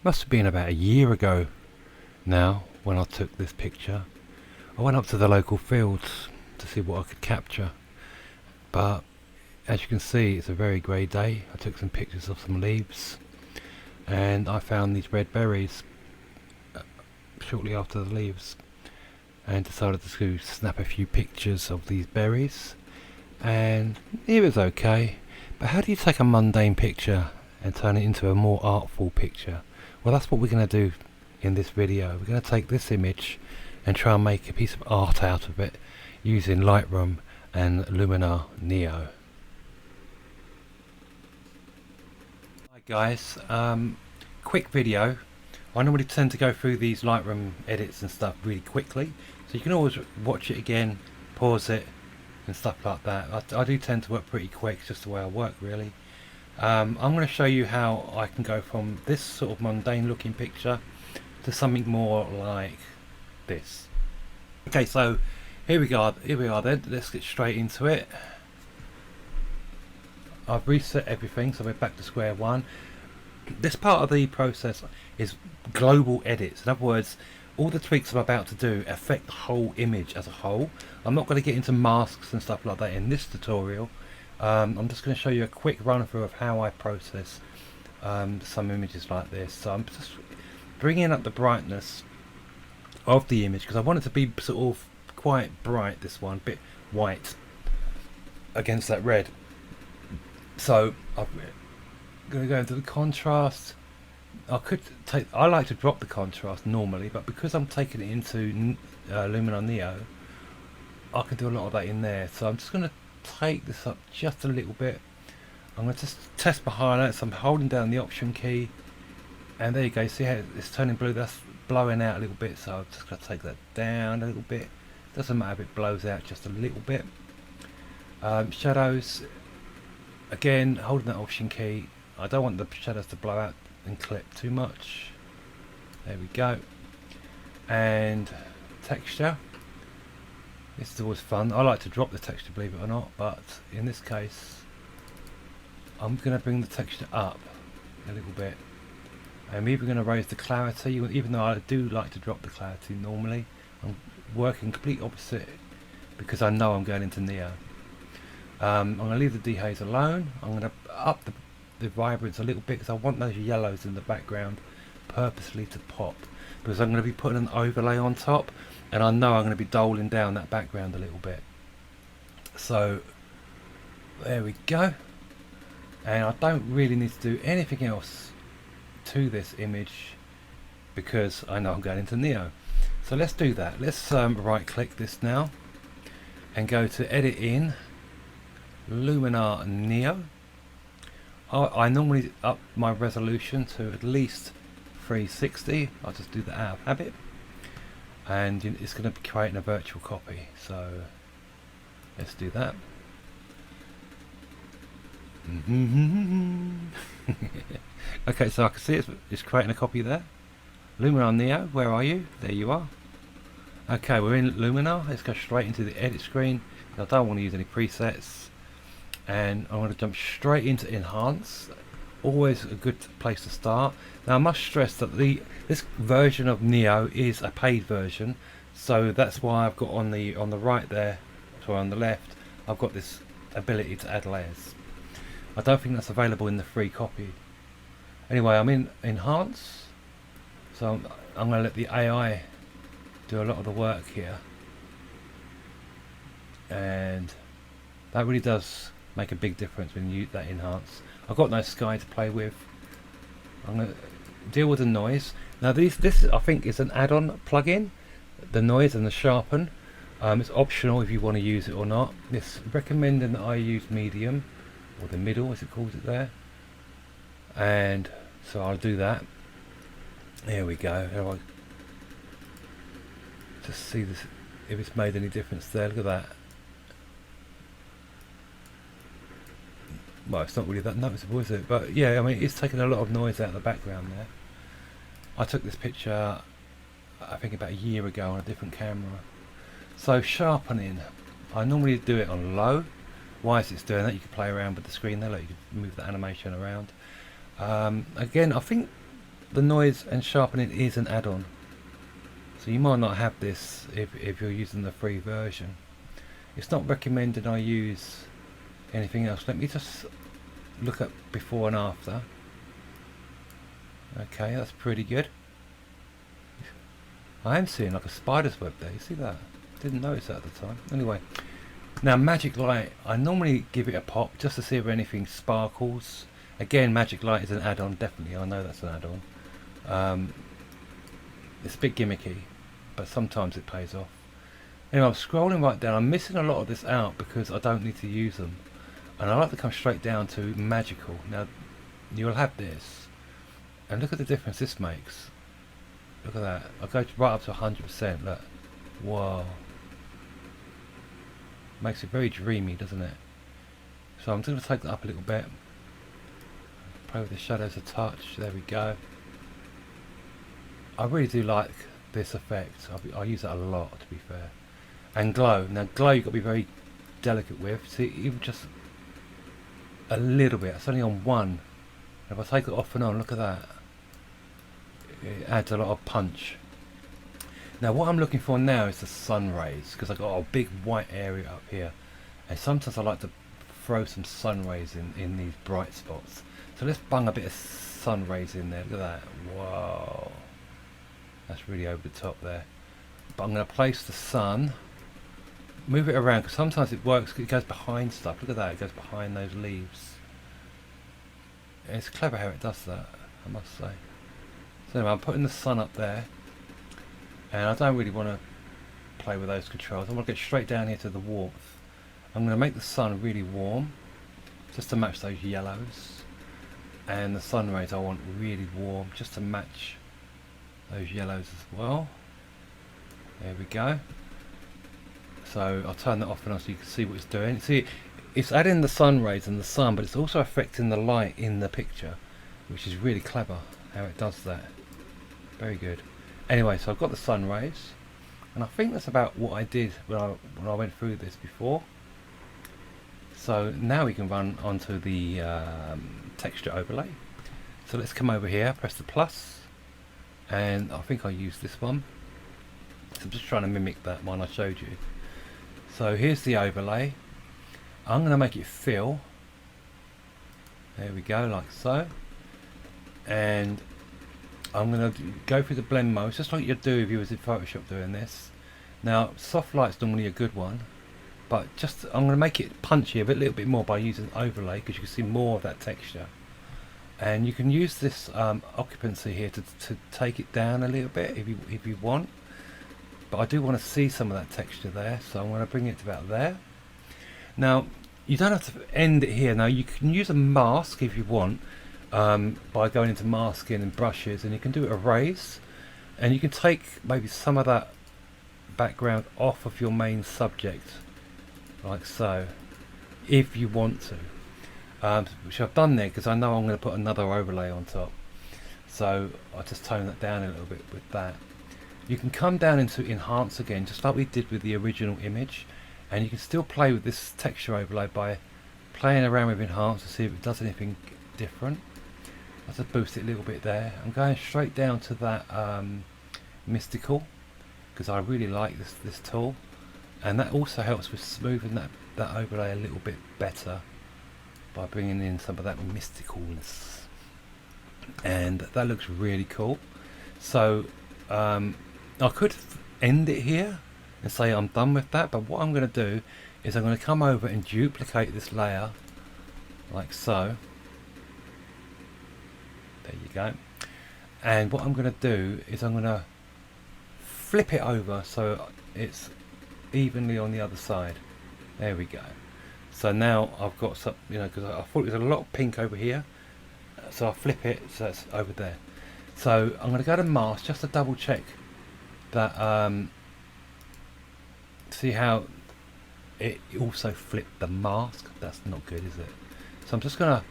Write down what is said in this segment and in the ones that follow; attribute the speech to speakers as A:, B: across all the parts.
A: Must have been about a year ago now when I took this picture. I went up to the local fields to see what I could capture, but as you can see it's a very grey day. I took some pictures of some leaves and I found these red berries shortly after the leaves and decided to snap a few pictures of these berries, and it was okay. But how do you take a mundane picture and turn it into a more artful picture? Well, that's what we're going to do in this video. We're going to take this image and try and make a piece of art out of it using Lightroom and Neo. Hi guys, quick video. I normally tend to go through these Lightroom edits and stuff really quickly, so you can always watch it again, pause it and stuff like that. I do tend to work pretty quick, it's just the way I work really. I'm going to show you how I can go from this sort of mundane looking picture to something more like this. Okay, so here we are then. Let's get straight into it. I've reset everything, so we're back to square one. This part of the process is global edits. In other words, all the tweaks I'm about to do affect the whole image as a whole. I'm not going to get into masks and stuff like that in this tutorial. I'm just going to show you a quick run through of how I process some images like this. So I'm just bringing up the brightness of the image because I want it to be sort of quite bright, this one, a bit white against that red. So I'm going to go into the contrast. I like to drop the contrast normally, but because I'm taking it into Lightroom and Neo, I can do a lot of that in there. So I'm just going to take this up just a little bit. I'm going to just test my highlights. I'm holding down the option key, and there you go. See how it's turning blue? That's blowing out a little bit, so I'm just going to take that down a little bit. Doesn't matter if it blows out just a little bit. Shadows, again, holding that option key. I don't want the shadows to blow out and clip too much. There we go. And texture. This is always fun. I like to drop the texture, believe it or not, but in this case I'm going to bring the texture up a little bit. I'm even going to raise the clarity, even though I do like to drop the clarity normally. I'm working complete opposite because I know I'm going into Neo. I'm going to leave the dehaze alone. I'm going to up the vibrance a little bit because I want those yellows in the background purposely to pop, because I'm going to be putting an overlay on top and I know I'm going to be doling down that background a little bit. So there we go, and I don't really need to do anything else to this image because I know I'm going into Neo. So let's do that. Let's right click this now and go to edit in Lightroom and Neo. I normally up my resolution to at least 360. I'll just do that out of habit, and it's going to be creating a virtual copy, so let's do that. Okay, so I can see it's creating a copy there. Lightroom Neo, where are you? There you are. Okay, we're in Lightroom. Let's go straight into the edit screen. I don't want to use any presets, and I want to jump straight into enhance. Always a good place to start. Now I must stress that this version of Neo is a paid version, so that's why I've got on the right there, or on the left, I've got this ability to add layers. I don't think that's available in the free copy. Anyway, I'm in enhance, so I'm going to let the AI do a lot of the work here, and that really does make a big difference when you use that enhance. I've got no sky to play with. I'm going to deal with the noise. Now this I think is an add-on plugin, the noise and the sharpen. It's optional if you want to use it or not. It's recommending that I use medium, or the middle as it calls it there, and so I'll do that. There we go. I'll just see this, if it's made any difference there. Look at that. Well, it's not really that noticeable, is it? But yeah, I mean, it's taking a lot of noise out of the background there. I took this picture, I think about a year ago on a different camera. So sharpening, I normally do it on low. Why is it doing that? You can play around with the screen there, like you can move the animation around. Again, I think the noise and sharpening is an add-on, so you might not have this if you're using the free version. It's not recommended I use anything else. Let me just look at before and after. Okay, that's pretty good. I am seeing like a spider's web there. You see that? Didn't notice that at the time. Anyway, now Magic Light, I normally give it a pop just to see if anything sparkles. Again, Magic Light is an add-on, definitely. I know that's an add-on. It's a bit gimmicky, but sometimes it pays off. Anyway, I'm scrolling right down. I'm missing a lot of this out because I don't need to use them. And I like to come straight down to magical. Now, you'll have this. And look at the difference this makes. Look at that. I'll go right up to 100%. Look. Whoa. Makes it very dreamy, doesn't it? So I'm just going to take that up a little bit. Play with the shadows a touch. There we go. I really do like this effect. I use that a lot, to be fair. And glow. Now glow you've got to be very delicate with. See, even just a little bit. It's only on one. If I take it off and on, look at that. It adds a lot of punch. Now what I'm looking for now is the sun rays, because I've got a big white area up here. And sometimes I like to throw some sun rays in these bright spots. So let's bung a bit of sun rays in there. Look at that. Wow. That's really over the top there. But I'm going to place the sun. Move it around, because sometimes it works. It goes behind stuff. Look at that. It goes behind those leaves. And it's clever how it does that, I must say. So anyway, I'm putting the sun up there. And I don't really want to play with those controls. I want to get straight down here to the warmth. I'm going to make the sun really warm, just to match those yellows. And the sun rays I want really warm, just to match those yellows as well. There we go. So I'll turn that off and on so you can see what it's doing. See, it's adding the sun rays and the sun, but it's also affecting the light in the picture, which is really clever how it does that. Very good. Anyway, so I've got the sun rays, and I think that's about what I did when I went through this before. So now we can run onto the texture overlay. So let's come over here, press the plus, and I think I used this one. So I'm just trying to mimic that one I showed you. So here's the overlay. I'm going to make it fill. There we go, like so. And I'm going to go through the blend mode, just like you'd do if you was in Photoshop doing this. Now, soft light's normally a good one, but just I'm going to make it punchy a little bit more by using overlay, because you can see more of that texture. And you can use this occupancy here to take it down a little bit if you want. But I do want to see some of that texture there, so I'm going to bring it to about there. Now, you don't have to end it here. Now, you can use a mask if you want, by going into masking and brushes, and you can do erase, and you can take maybe some of that background off of your main subject, like so, if you want to. Which I've done there because I know I'm going to put another overlay on top. So I'll just tone that down a little bit with that. You can come down into enhance again, just like we did with the original image, and you can still play with this texture overlay by playing around with enhance to see if it does anything different. I'll just boost it a little bit there. I'm going straight down to that mystical, because I really like this tool, and that also helps with smoothing that overlay a little bit better by bringing in some of that mysticalness, and that looks really cool. So I could end it here and say I'm done with that, but what I'm going to do is I'm going to come over and duplicate this layer like so. There you go. And what I'm going to do is I'm going to flip it over so it's evenly on the other side. There we go. So now I've got some, because I thought there was a lot of pink over here, so I'll flip it so it's over there. So I'm going to go to mask just to double check that, see how it also flipped the mask. That's not good, is it? So I'm just going to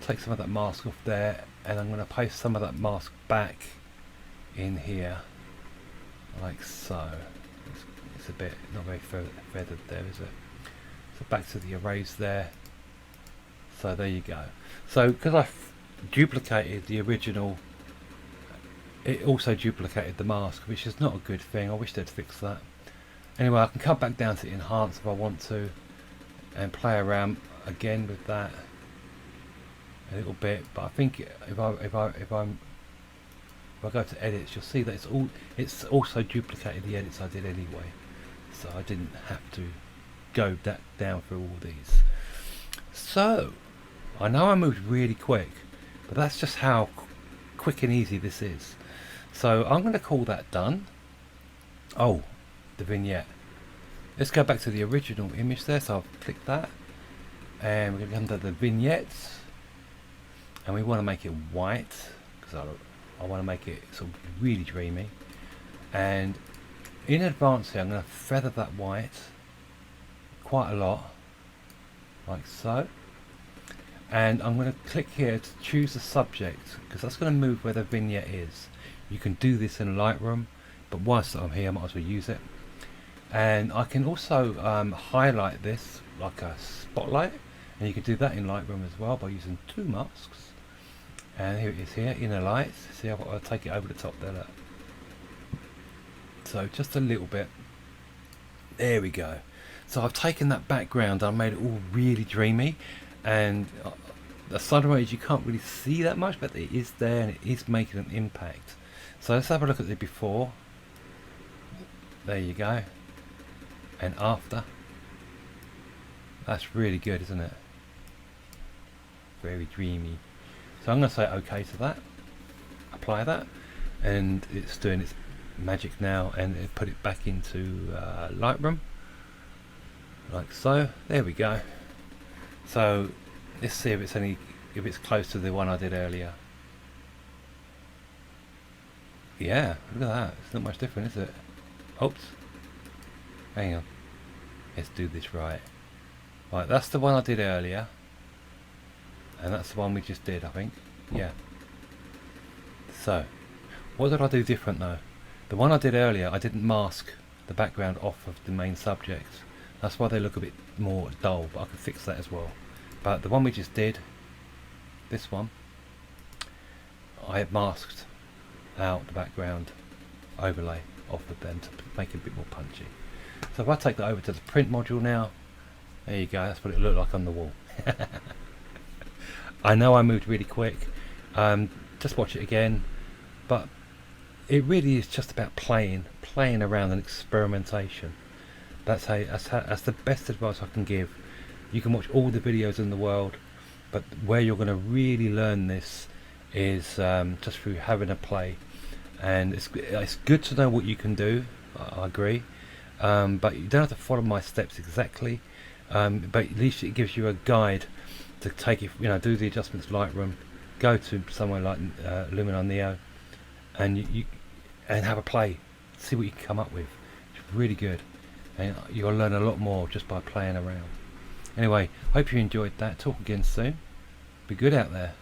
A: take some of that mask off there, and I'm going to paste some of that mask back in here like so. It's a bit not very feathered there, is it? So back to the erase there. So there you go. So because I duplicated the original it also duplicated the mask, which is not a good thing. I wish they'd fix that. Anyway, I can come back down to enhance if I want to and play around again with that a little bit, but I think if I go to edits, you'll see that it's also duplicated the edits I did anyway, so I didn't have to go down through all these. So I know I moved really quick, but that's just how quick and easy this is. So I'm going to call that done. Oh, the vignette. Let's go back to the original image there. So I've clicked that, and we're going to come to the vignettes, and we want to make it white because I want to make it sort of really dreamy. And in advance here, I'm going to feather that white quite a lot, like so. And I'm going to click here to choose the subject, because that's going to move where the vignette is. You can do this in Lightroom, but whilst I'm here I might as well use it. And I can also highlight this like a spotlight, and you can do that in Lightroom as well by using two masks. And here it is here, inner lights. See, I'll take it over the top there, look. So just a little bit. There we go. So I've taken that background, I made it all really dreamy, and the sun rays you can't really see that much, but it is there and it is making an impact. So let's have a look at the before. There you go. And after. That's really good, isn't it? Very dreamy. So I'm going to say OK to that. Apply that. And it's doing its magic now, and it put it back into Lightroom. Like so. There we go. So let's see if it's close to the one I did earlier. Yeah, look at that. It's not much different, is it? Oops. Hang on. Let's do this right. Right, that's the one I did earlier. And that's the one we just did, I think. Yeah. So, what did I do different though? The one I did earlier, I didn't mask the background off of the main subject. That's why they look a bit more dull, but I can fix that as well. But the one we just did, this one, I had masked out the background overlay off of them to make it a bit more punchy. So if I take that over to the print module now, there you go, that's what it looked like on the wall. I know I moved really quick, just watch it again, but it really is just about playing around and experimentation. That's the best advice I can give. You can watch all the videos in the world, but where you're going to really learn this is just through having a play. And it's good to know what you can do, I agree, but you don't have to follow my steps exactly, but at least it gives you a guide to take it, do the adjustments Lightroom, go to somewhere like Lightroom and Neo, and you have a play, see what you can come up with. It's really good, and you'll learn a lot more just by playing around. Anyway, hope you enjoyed that. Talk again soon. Be good out there.